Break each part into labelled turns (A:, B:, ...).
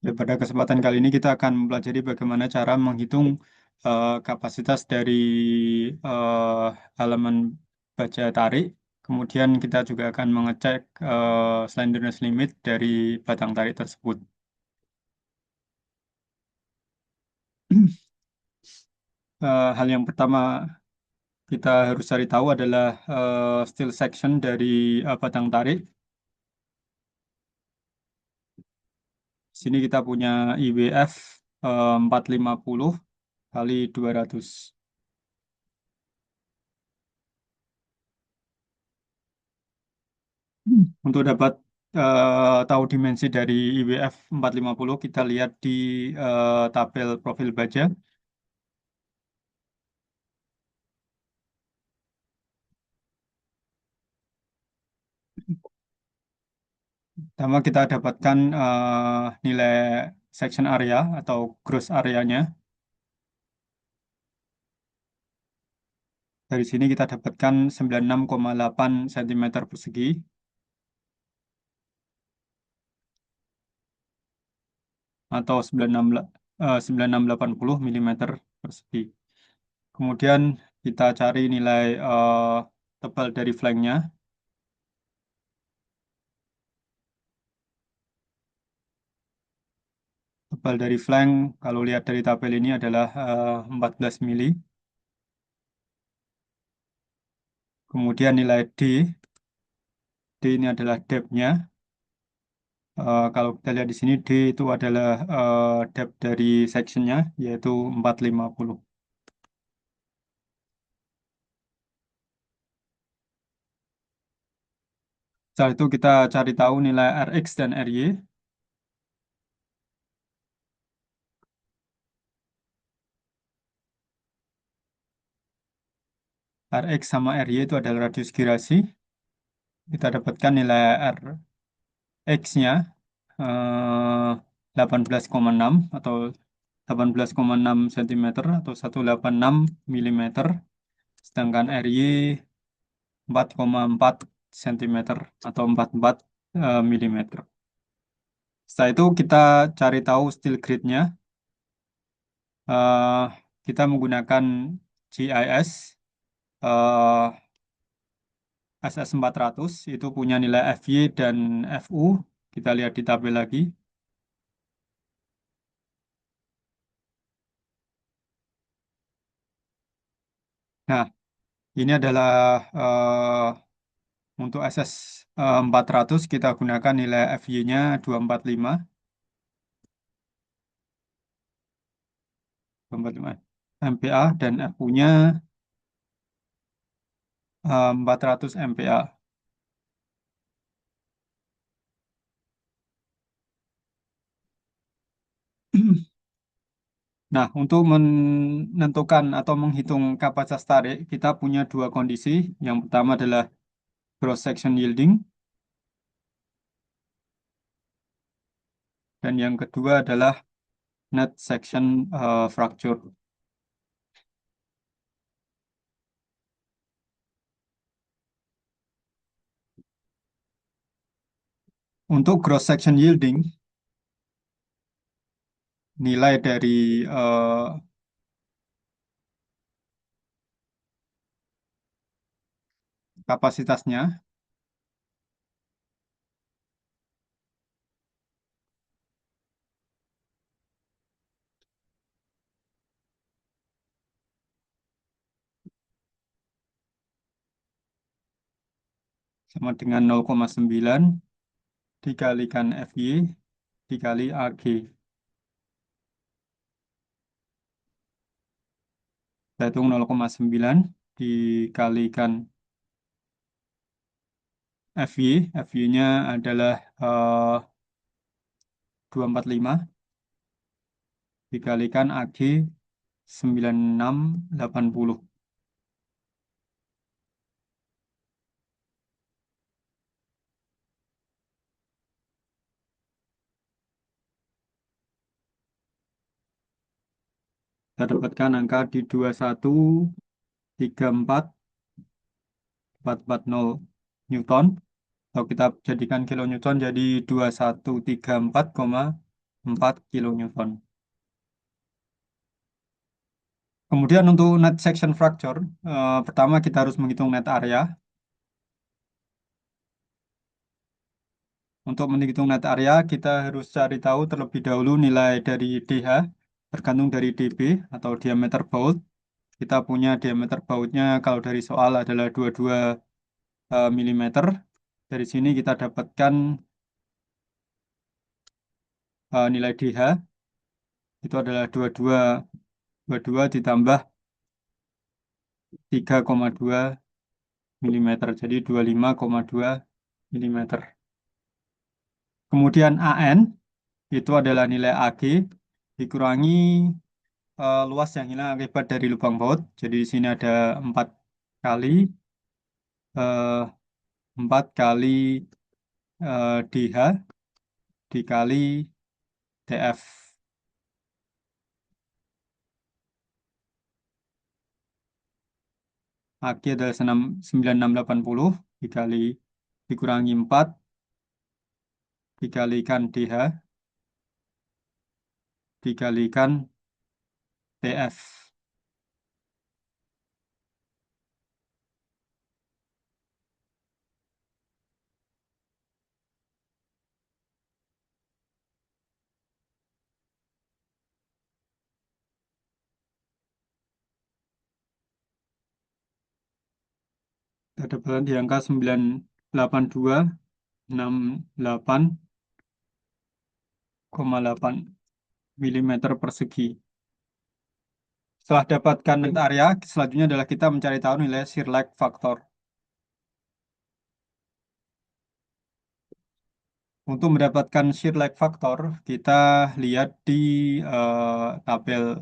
A: Ya, pada kesempatan kali ini kita akan mempelajari bagaimana cara menghitung kapasitas dari eh, elemen baja tarik. Kemudian kita juga akan mengecek slenderness limit dari batang tarik tersebut. Hal yang pertama kita harus cari tahu adalah steel section dari batang tarik. Di sini kita punya IWF 450 kali 200. Untuk dapat tahu dimensi dari IWF 450, kita lihat di tabel profil baja. Pertama kita dapatkan nilai section area atau gross areanya. Dari sini kita dapatkan 96,8 cm persegi atau 9680 mm persegi. Kemudian kita cari nilai tebal dari flanknya. Tebal dari flank, kalau lihat dari tabel ini adalah 14 mili. Kemudian nilai D ini adalah depth-nya. Kalau kita lihat di sini, D itu adalah depth dari section-nya, yaitu 450. Setelah itu kita cari tahu nilai Rx dan Ry. Rx sama Ry itu adalah radius girasi. Kita dapatkan nilai Rx-nya 18,6 atau 18,6 cm atau 186 mm. Sedangkan Ry 4,4 cm atau 44 mm. Setelah itu kita cari tahu steel grade-nya. Eh, kita menggunakan GIS SS400 itu punya nilai FY dan FU. Kita lihat di tabel lagi. Nah, ini adalah untuk SS400 kita gunakan nilai FY-nya 245, 245 MPa dan FU-nya 400 MPa. Nah, untuk menentukan atau menghitung kapasitas tarik, kita punya dua kondisi. Yang pertama adalah cross section yielding, dan yang kedua adalah net section fracture. Untuk cross section yielding, nilai dari kapasitasnya sama dengan 0,9 dikalikan FY dikali AG. Kita hitung 0,9 dikalikan FY. FY-nya adalah 245 dikalikan AG 9680. Kita dapatkan angka di 2134,440 Newton. Kalau kita jadikan kilonewton jadi 2134,440 4 kilonewton. Kemudian untuk net section fracture, pertama kita harus menghitung net area. Untuk menghitung net area, kita harus cari tahu terlebih dahulu nilai dari DH, tergantung dari DB atau diameter baut. Kita punya diameter bautnya kalau dari soal adalah 22 mm. Dari sini kita dapatkan nilai DH itu adalah 22 ditambah 3,2 mm, jadi 25,2 mm. Kemudian AN itu adalah nilai AG dikurangi luas yang hilang akibat dari lubang baut. Jadi di sini ada 4 kali eh, 4 kali DH dikali TF. AG adalah 9680 dikali dikurangi 4 dikalikan DH dikalikan TF. Kita dapatkan di angka 98268,8 mm persegi. Setelah dapatkan net area, selanjutnya adalah kita mencari tahu nilai shear lag factor. Untuk mendapatkan shear lag factor, kita lihat di tabel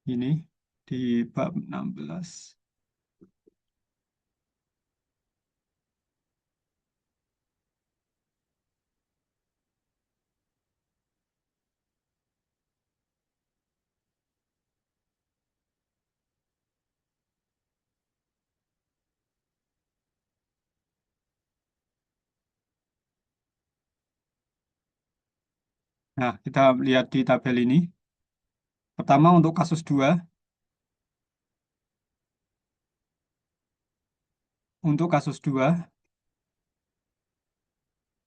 A: ini di bab 16. Nah, kita lihat di tabel ini. Pertama untuk kasus 2, untuk kasus 2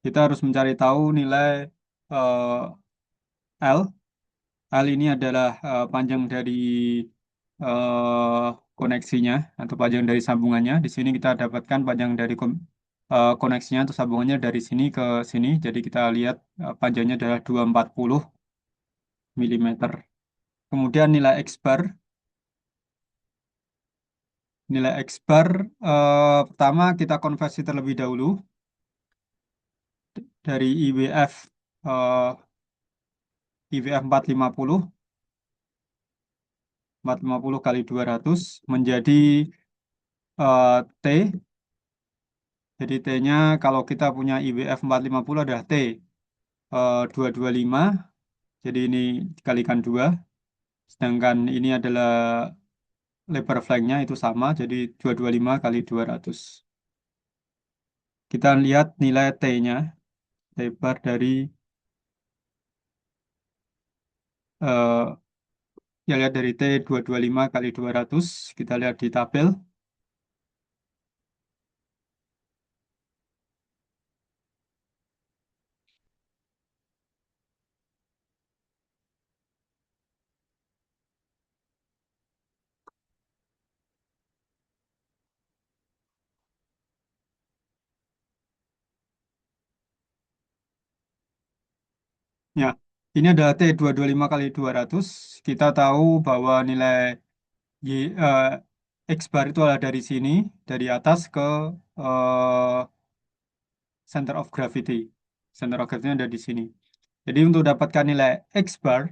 A: kita harus mencari tahu nilai L. L ini adalah panjang dari koneksinya atau panjang dari sambungannya. Di sini kita dapatkan panjang dari koneksinya atau sambungannya dari sini ke sini. Jadi kita lihat panjangnya adalah 240 mm. Kemudian nilai X bar. Nilai X bar pertama kita konversi terlebih dahulu dari IWF 450 kali 200 menjadi T. Jadi T-nya kalau kita punya IWF 450 adalah T 225. Jadi ini dikalikan 2. Sedangkan ini adalah lebar flank-nya itu sama. Jadi 225 kali 200. Kita lihat nilai T-nya. Lebar dari eh, ya lihat dari T 225 kali 200. Kita lihat di tabel. Ya, ini adalah T 225 kali 200. Kita tahu bahwa nilai Y, X bar itu adalah dari sini, dari atas ke eh, center of gravity. Center of gravity ada di sini. Jadi untuk dapatkan nilai X bar,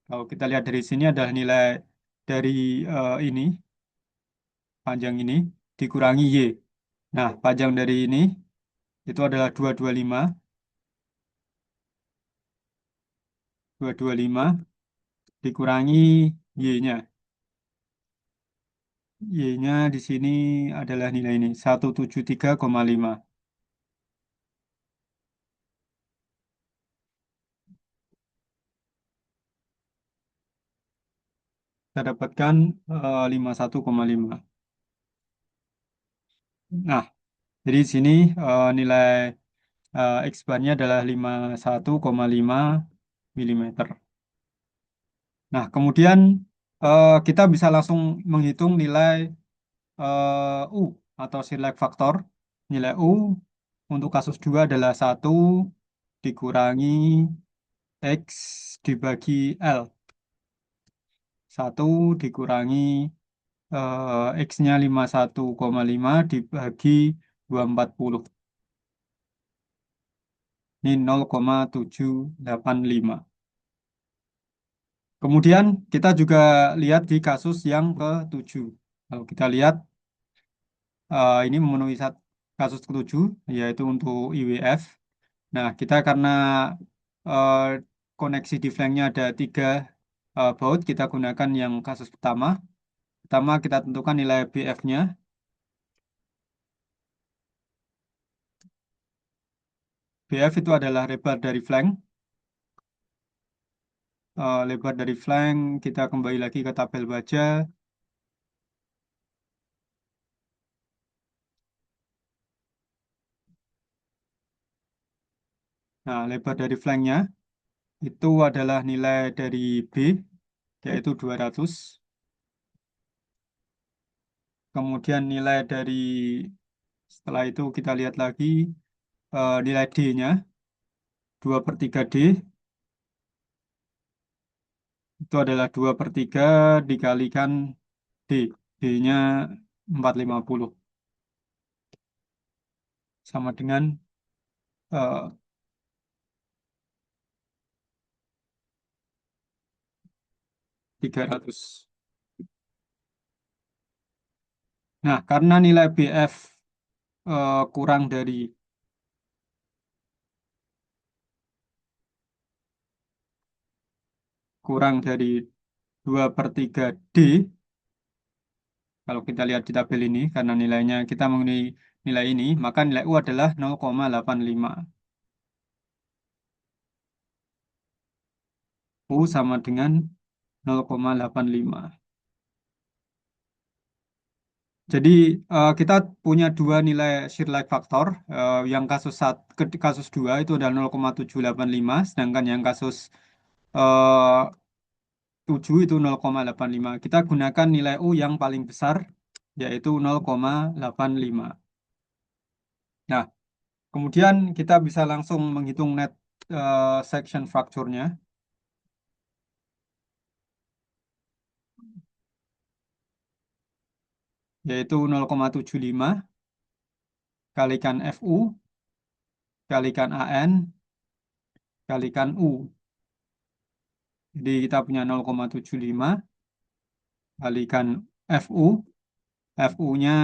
A: kalau kita lihat dari sini adalah nilai dari ini, panjang ini, dikurangi Y. Nah, panjang dari ini itu adalah 225 dikurangi Y-nya. Y-nya di sini adalah nilai ini, 173,5. kita dapatkan 51,5. Nah, jadi di sini nilai X bar-nya adalah 51,5 mm. Nah, kemudian kita bisa langsung menghitung nilai U atau select faktor. Nilai U untuk kasus 2 adalah 1 dikurangi X dibagi L. 1 dikurangi X-nya 51,5 dibagi 240. Ini 0,785. Kemudian kita juga lihat di kasus yang ke-7. Kalau kita lihat ini memenuhi kasus ke-7 yaitu untuk IWF. Nah, kita karena eh, koneksi di flanknya ada 3 baut, kita gunakan yang kasus pertama. Pertama kita tentukan nilai BF-nya. BF itu adalah lebar dari flank. Lebar dari flank kita kembali lagi ke tabel baja. Nah, lebar dari flanknya itu adalah nilai dari B, yaitu 200. Kemudian nilai dari, setelah itu kita lihat lagi nilai D-nya, 2/3 D, itu adalah 2/3 dikalikan D. D-nya 450, sama dengan eh, 300. Nah, karena nilai BF kurang dari kurang dari 2/3 D, kalau kita lihat di tabel ini, karena nilainya kita mengenai nilai ini, maka nilai U adalah 0,85. U sama dengan 0,85. Jadi kita punya dua nilai shear like factor. Yang kasus 2 itu adalah 0,785, sedangkan yang kasus eh, 7 itu 0,85. Kita gunakan nilai U yang paling besar, yaitu 0,85. Nah, kemudian kita bisa langsung menghitung net section fracture-nya, yaitu 0,75 kalikan FU kalikan AN kalikan U. Jadi kita punya 0,75 kalikan FU. FU-nya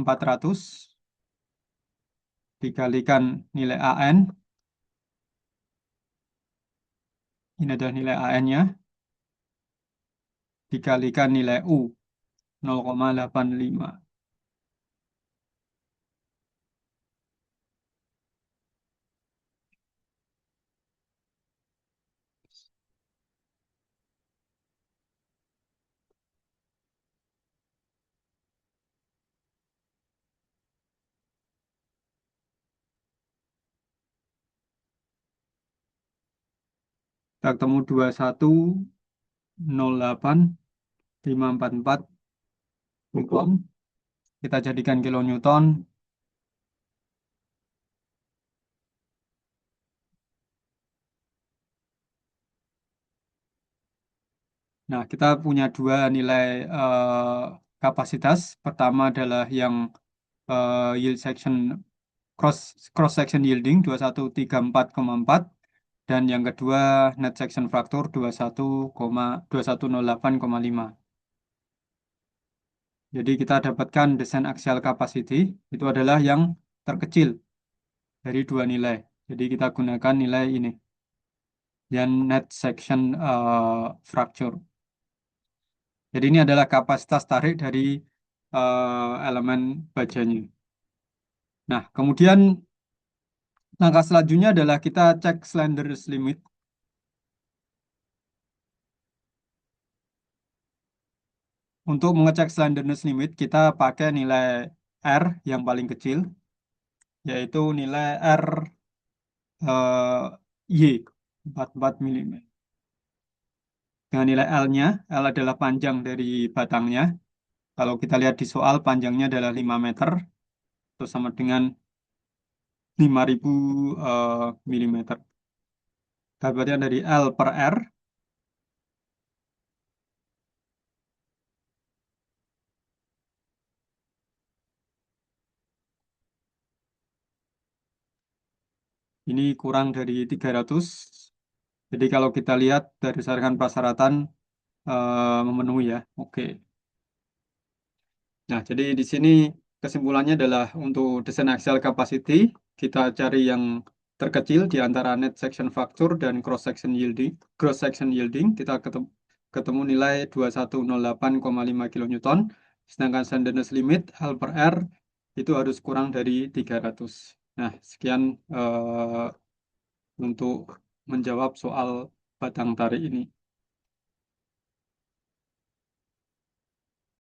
A: 400 dikalikan nilai AN. Ini adalah nilai AN-nya dikalikan nilai U 0,85. Kita ketemu 21,08,544 Newton. Kita jadikan kilonewton. Nah, kita punya dua nilai kapasitas. Pertama adalah yang yield section cross cross section yielding 2134,4, dan yang kedua net section fracture 21,2108,5. Jadi kita dapatkan desain axial capacity itu adalah yang terkecil dari dua nilai. Jadi kita gunakan nilai ini, yang net section fracture. Jadi ini adalah kapasitas tarik dari elemen bajanya. Nah, kemudian langkah selanjutnya adalah kita cek slenderness limit. Untuk mengecek slenderness limit, kita pakai nilai R yang paling kecil, yaitu nilai R Y 44 mm. Dengan nilai L-nya, L adalah panjang dari batangnya. Kalau kita lihat di soal, panjangnya adalah 5 meter, itu sama dengan 5.000 milimeter. Dapatnya dari L per R, ini kurang dari 300. Jadi kalau kita lihat berdasarkan persyaratan memenuhi ya. Oke. Nah, jadi di sini kesimpulannya adalah untuk desain axial capacity, kita cari yang terkecil di antara net section factor dan cross section yielding. Cross section yielding kita ketemu nilai 2108,5 kilonewton, sedangkan slenderness limit L per R itu harus kurang dari 300. Nah, sekian untuk menjawab soal batang tarik ini.